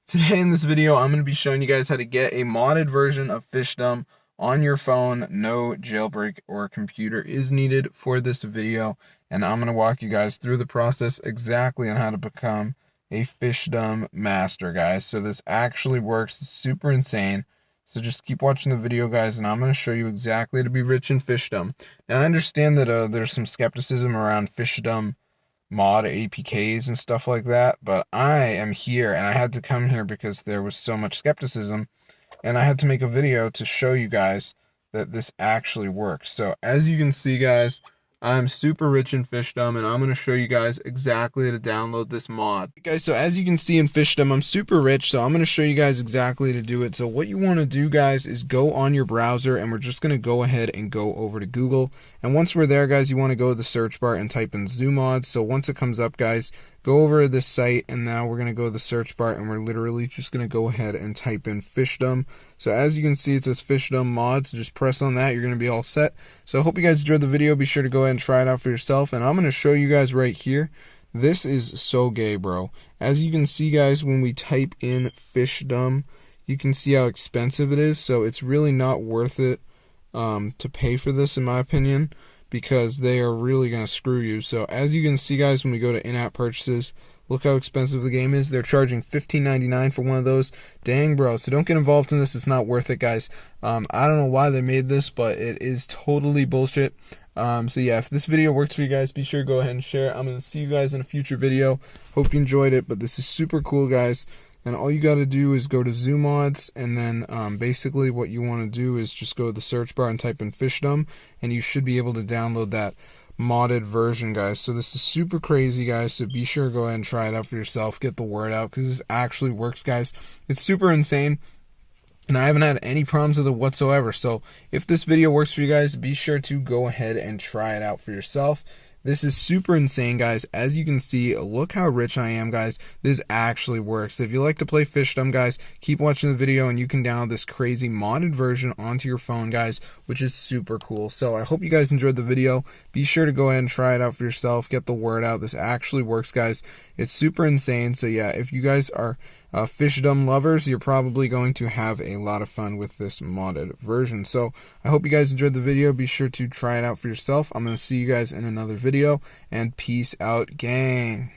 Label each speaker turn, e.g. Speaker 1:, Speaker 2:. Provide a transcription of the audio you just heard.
Speaker 1: Today in this video, I'm going to be showing you guys how to get a modded version of Fishdom on your phone. No jailbreak or computer is needed for this video, and I'm going to walk you guys through the process exactly on how to become a Fishdom master, guys. So this actually works. It's super insane. So just keep watching the video, guys, and I'm going to show you exactly how to be rich in Fishdom. Now, I understand that there's some skepticism around Fishdom mod APKs and stuff like that, but I am here and I had to come here because there was so much skepticism, and I had to make a video to show you guys that this actually works. So as you can see, guys, I'm super rich in Fishdom, and I'm going to show you guys exactly how to download this mod. Guys, so as you can see in Fishdom, I'm super rich, so I'm going to show you guys exactly how to do it. So what you want to do, guys, is go on your browser, and we're just going to go ahead and go over to Google. And once we're there, guys, you want to go to the search bar and type in ZooMods. So once it comes up, guys, go over to this site, and now we're going to go to the search bar, and we're literally just going to go ahead and type in Fishdom. So as you can see, it says Fishdom mods. Just press on that. You're going to be all set. So I hope you guys enjoyed the video. Be sure to go ahead and try it out for yourself. And I'm going to show you guys right here. This is so gay, bro. As you can see, guys, when we type in Fishdom, you can see how expensive it is. So it's really not worth it to pay for this, in my opinion, because they are really going to screw you. So as you can see, guys, when we go to in-app purchases, look how expensive the game is. They're charging $15.99 for one of those. Dang, bro. So don't get involved in this. It's not worth it, guys. I don't know why they made this, but it is totally bullshit. So yeah, if this video works for you guys, be sure to go ahead and share it. I'm going to see you guys in a future video. Hope you enjoyed it, but this is super cool, guys. And all you got to do is go to ZooMods, and then basically what you want to do is just go to the search bar and type in Fishdom, and you should be able to download that modded version, guys. So this is super crazy, guys, so be sure to go ahead and try it out for yourself. Get the word out, because this actually works, guys. It's super insane, and I haven't had any problems with it whatsoever. So if this video works for you guys, be sure to go ahead and try it out for yourself. This is super insane, guys. As you can see, look how rich I am, guys. This actually works. If you like to play Fishdom, guys, keep watching the video, and you can download this crazy modded version onto your phone, guys, which is super cool. So I hope you guys enjoyed the video. Be sure to go ahead and try it out for yourself. Get the word out. This actually works, guys. It's super insane. So yeah, if you guys are Fishdom lovers, you're probably going to have a lot of fun with this modded version. So I hope you guys enjoyed the video. Be sure to try it out for yourself. I'm going to see you guys in another video, and peace out, gang.